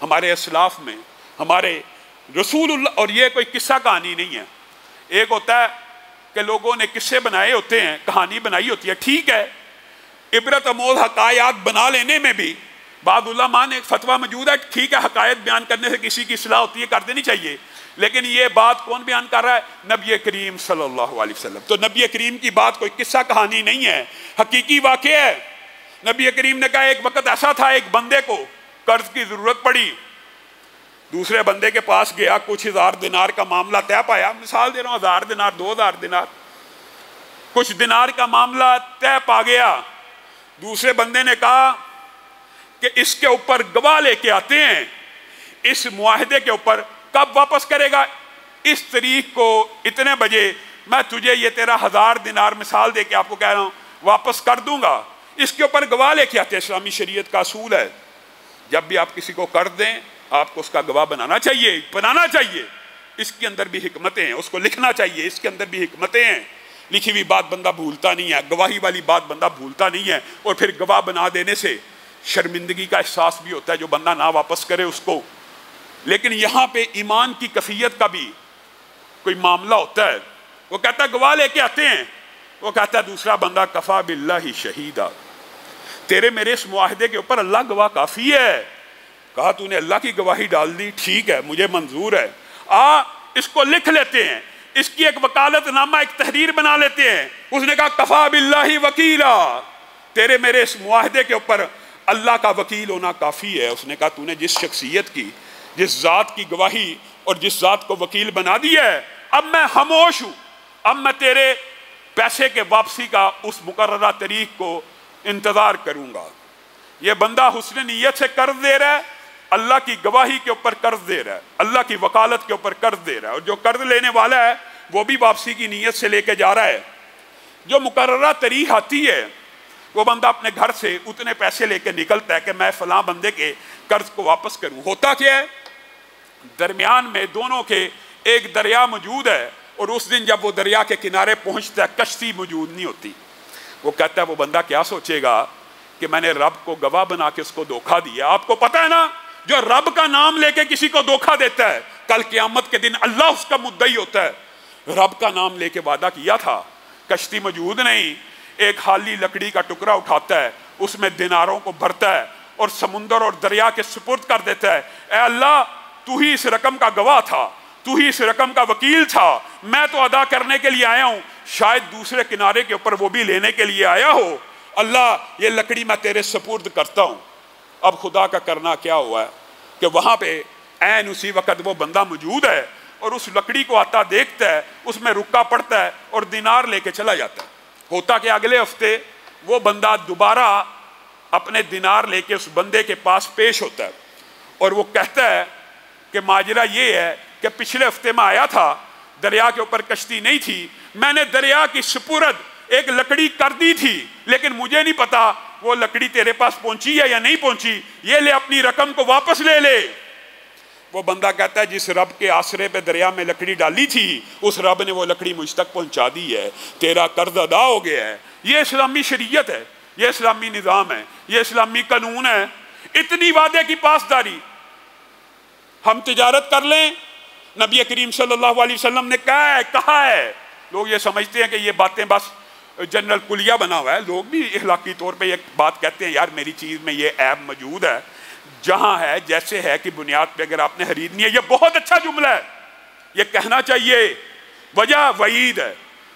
ہمارے اسلاف میں، ہمارے رسول اللہ، اور یہ کوئی قصہ کہانی نہیں ہے۔ ایک ہوتا ہے کہ لوگوں نے قصے بنائے ہوتے ہیں، کہانی بنائی ہوتی ہے، ٹھیک ہے، عبرت آموز حقائق بنا لینے میں بھی بعض علماء نے فتویٰ موجود ہے، ٹھیک ہے، حقائق بیان کرنے سے کسی کی اصلاح ہوتی ہے، کر دینی چاہیے، لیکن یہ بات کون بیان کر رہا ہے؟ نبی کریم صلی اللہ علیہ وسلم۔ تو نبی کریم کی بات کوئی قصہ کہانی نہیں ہے، حقیقی واقعہ ہے۔ نبی کریم نے کہا ایک وقت ایسا تھا، ایک بندے کو قرض کی ضرورت پڑی، دوسرے بندے کے پاس گیا، کچھ 1000 دینار کا معاملہ طے پایا، مثال دے رہا ہوں، 1000 دینار 2000 دینار، کچھ دینار کا معاملہ طے پا گیا۔ دوسرے بندے نے کہا کہ اس کے اوپر گواہ لے کے آتے ہیں، اس معاہدے کے اوپر کب واپس کرے گا، اس تاریخ کو اتنے بجے میں تجھے یہ تیرا 1000 دینار مثال دے کے آپ کو کہہ رہا ہوں واپس کر دوں گا، اس کے اوپر گواہ لے کے آتے ہیں۔ اسلامی شریعت کا اصول ہے، جب بھی آپ کسی کو قرض دیں آپ کو اس کا گواہ بنانا چاہیے، اس کے اندر بھی حکمتیں ہیں، اس کو لکھنا چاہیے، اس کے اندر بھی حکمتیں ہیں۔ لکھی ہوئی بات بندہ بھولتا نہیں ہے، گواہی والی بات بندہ بھولتا نہیں ہے، اور پھر گواہ بنا دینے سے شرمندگی کا احساس بھی ہوتا ہے جو بندہ نہ واپس کرے اس کو۔ لیکن یہاں پہ ایمان کی کیفیت کا بھی کوئی معاملہ ہوتا ہے، وہ کہتا ہے گواہ لے کے آتے ہیں، وہ کہتا ہے دوسرا بندہ کفا باللہ شہیدہ، تیرے میرے اس معاہدے کے اوپر اللہ گواہ کافی ہے۔ کہا تو نے اللہ کی گواہی ڈال دی، ٹھیک ہے، مجھے منظور ہے، اس کو لکھ لیتے ہیں، اس کی ایک وکالت نامہ، ایک تحریر بنا لیتے ہیں۔ اس نے کہا کفا باللہ وکیلا، تیرے میرے اس معاہدے کے اوپر اللہ کا وکیل ہونا کافی ہے۔ اس نے کہا تو نے جس شخصیت کی، جس ذات کی گواہی اور جس ذات کو وکیل بنا دیا ہے، اب میں خاموش ہوں، اب میں تیرے پیسے کے واپسی کا اس مقررہ تاریخ کو انتظار کروں گا۔ یہ بندہ حسن نیت سے قرض دے رہا ہے، اللہ کی گواہی کے اوپر قرض دے رہا ہے، اللہ کی وکالت کے اوپر قرض دے رہا ہے، اور جو قرض لینے والا ہے وہ بھی واپسی کی نیت سے لے کے جا رہا ہے۔ جو مقررہ تاریخ آتی ہے وہ بندہ اپنے گھر سے اتنے پیسے لے کے نکلتا ہے کہ میں فلاں بندے کے قرض کو واپس کروں۔ ہوتا کیا ہے، درمیان میں دونوں کے ایک دریا موجود ہے، اور اس دن جب وہ دریا کے کنارے پہنچتا ہے کشتی موجود نہیں ہوتی۔ وہ کہتا ہے وہ بندہ کیا سوچے گا کہ میں نے رب کو گواہ بنا کے اس کو دھوکہ دیا۔ آپ کو پتہ ہے نا، جو رب کا نام لے کے کسی کو دھوکہ دیتا ہے کل قیامت کے دن اللہ اس کا مدعی ہوتا ہے۔ رب کا نام لے کے وعدہ کیا تھا، کشتی موجود نہیں، ایک خالی لکڑی کا ٹکڑا اٹھاتا ہے، اس میں دیناروں کو بھرتا ہے اور سمندر اور دریا کے سپرد کر دیتا ہے۔ اے اللہ، تو ہی اس رقم کا گواہ تھا، تو ہی اس رقم کا وکیل تھا، میں تو ادا کرنے کے لیے آیا ہوں، شاید دوسرے کنارے کے اوپر وہ بھی لینے کے لیے آیا ہو۔ اللہ، یہ لکڑی میں تیرے سپرد کرتا ہوں۔ اب خدا کا کرنا کیا ہوا ہے کہ وہاں پہ عین اسی وقت وہ بندہ موجود ہے، اور اس لکڑی کو آتا دیکھتا ہے، اس میں رکا پڑتا ہے اور دینار لے کے چلا جاتا ہے۔ ہوتا کہ اگلے ہفتے وہ بندہ دوبارہ اپنے دینار لے کے اس بندے کے پاس پیش ہوتا ہے، اور وہ کہتا ہے کہ ماجرا یہ ہے کہ پچھلے ہفتے میں آیا تھا، دریا کے اوپر کشتی نہیں تھی، میں نے دریا کی سپرد ایک لکڑی کر دی تھی، لیکن مجھے نہیں پتا وہ لکڑی تیرے پاس پہنچی ہے یا نہیں پہنچی، یہ لے اپنی رقم کو واپس لے لے۔ وہ بندہ کہتا ہے جس رب کے آسرے پہ دریا میں لکڑی ڈالی تھی، اس رب نے وہ لکڑی مجھ تک پہنچا دی ہے، تیرا قرض ادا ہو گیا ہے۔ یہ اسلامی شریعت ہے، یہ اسلامی نظام ہے، یہ اسلامی قانون ہے۔ اتنی وعدے کی پاسداری، ہم تجارت کر لیں، نبی کریم صلی اللہ علیہ وسلم نے کہا ہے۔ لوگ یہ سمجھتے ہیں کہ یہ باتیں بس جنرل کلیہ بنا ہوا ہے، لوگ بھی اخلاقی طور پہ یہ بات کہتے ہیں، یار میری چیز میں یہ عیب موجود ہے، جہاں ہے جیسے ہے کہ بنیاد پہ اگر آپ نے خریدنی ہے۔ یہ بہت اچھا جملہ ہے، یہ کہنا چاہیے، وجہ وعید ہے۔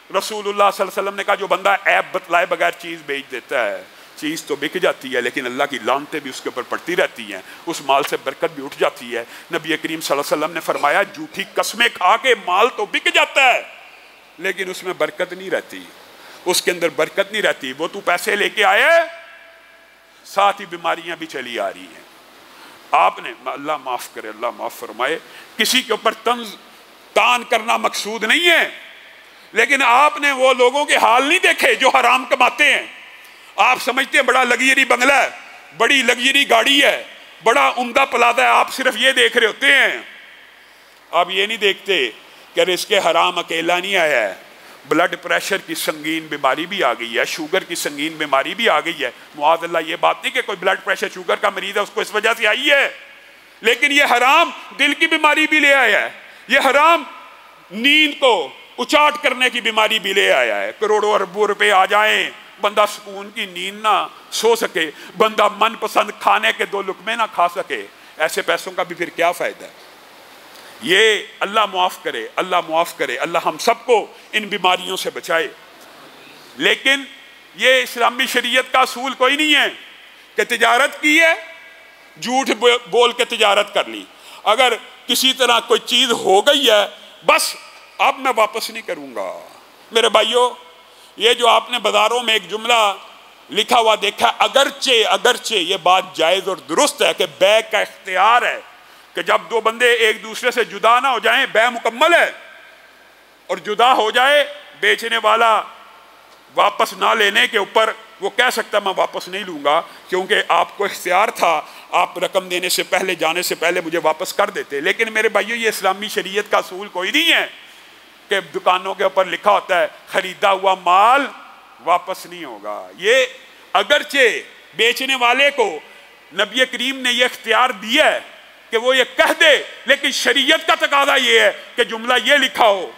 رسول اللہ صلی اللہ علیہ وسلم نے کہا جو بندہ عیب بتلائے بغیر چیز بیچ دیتا ہے، چیز تو بک جاتی ہے لیکن اللہ کی لعنتیں بھی اس کے اوپر پڑتی رہتی ہیں، اس مال سے برکت بھی اٹھ جاتی ہے۔ نبی کریم صلی اللہ علیہ وسلم نے فرمایا جھوٹی قسمیں کھا کے مال تو بک جاتا ہے لیکن اس میں برکت نہیں رہتی، اس کے اندر برکت نہیں رہتی۔ وہ تو پیسے لے کے آئے، ساتھ ہی بیماریاں بھی چلی آ رہی ہیں۔ آپ نے، اللہ معاف کرے، اللہ معاف فرمائے، کسی کے اوپر طنز تان کرنا مقصود نہیں ہے، لیکن آپ نے وہ لوگوں کے حال نہیں دیکھے جو حرام کماتے ہیں۔ آپ سمجھتے ہیں بڑا لگژری بنگلہ ہے، بڑی لگژری گاڑی ہے، بڑا عمدہ پلازہ ہے، آپ صرف یہ دیکھ رہے ہوتے ہیں۔ آپ یہ نہیں دیکھتے کہ رزق حرام اکیلا نہیں آیا ہے، بلڈ پریشر کی سنگین بیماری بھی آ گئی ہے، شوگر کی سنگین بیماری بھی آ گئی ہے۔ معاذ اللہ، یہ بات نہیں کہ کوئی بلڈ پریشر شوگر کا مریض ہے اس کو اس وجہ سے آئی ہے، لیکن یہ حرام دل کی بیماری بھی لے آیا ہے، یہ حرام نیند کو اچاٹ کرنے کی بیماری بھی لے آیا ہے۔ کروڑوں اربوں روپے آ جائیں، بندہ سکون کی نیند نہ سو سکے، بندہ من پسند کھانے کے 2 لقمے نہ کھا سکے، ایسے پیسوں کا بھی پھر کیا فائدہ ہے؟ یہ اللہ معاف کرے، اللہ معاف کرے، اللہ ہم سب کو ان بیماریوں سے بچائے۔ لیکن یہ اسلامی شریعت کا اصول کوئی نہیں ہے کہ تجارت کی ہے، جھوٹ بول کے تجارت کر لی، اگر کسی طرح کوئی چیز ہو گئی ہے بس اب میں واپس نہیں کروں گا۔ میرے بھائیوں، یہ جو آپ نے بازاروں میں ایک جملہ لکھا ہوا دیکھا، اگرچہ یہ بات جائز اور درست ہے کہ بیع کا اختیار ہے کہ جب 2 بندے ایک دوسرے سے جدا نہ ہو جائیں بیع مکمل ہے، اور جدا ہو جائے بیچنے والا واپس نہ لینے کے اوپر وہ کہہ سکتا میں واپس نہیں لوں گا کیونکہ آپ کو اختیار تھا، آپ رقم دینے سے پہلے جانے سے پہلے مجھے واپس کر دیتے۔ لیکن میرے بھائیو، یہ اسلامی شریعت کا اصول کوئی نہیں ہے کہ دکانوں کے اوپر لکھا ہوتا ہے خریدا ہوا مال واپس نہیں ہوگا۔ یہ اگرچہ بیچنے والے کو نبی کریم نے یہ اختیار دیا ہے کہ وہ یہ کہہ دے، لیکن شریعت کا تقاضا یہ ہے کہ جملہ یہ لکھا ہو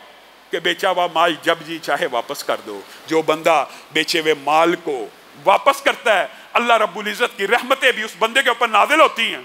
کہ بیچا ہوا مال جب جی چاہے واپس کر دو۔ جو بندہ بیچے ہوئے مال کو واپس کرتا ہے، اللہ رب العزت کی رحمتیں بھی اس بندے کے اوپر نازل ہوتی ہیں۔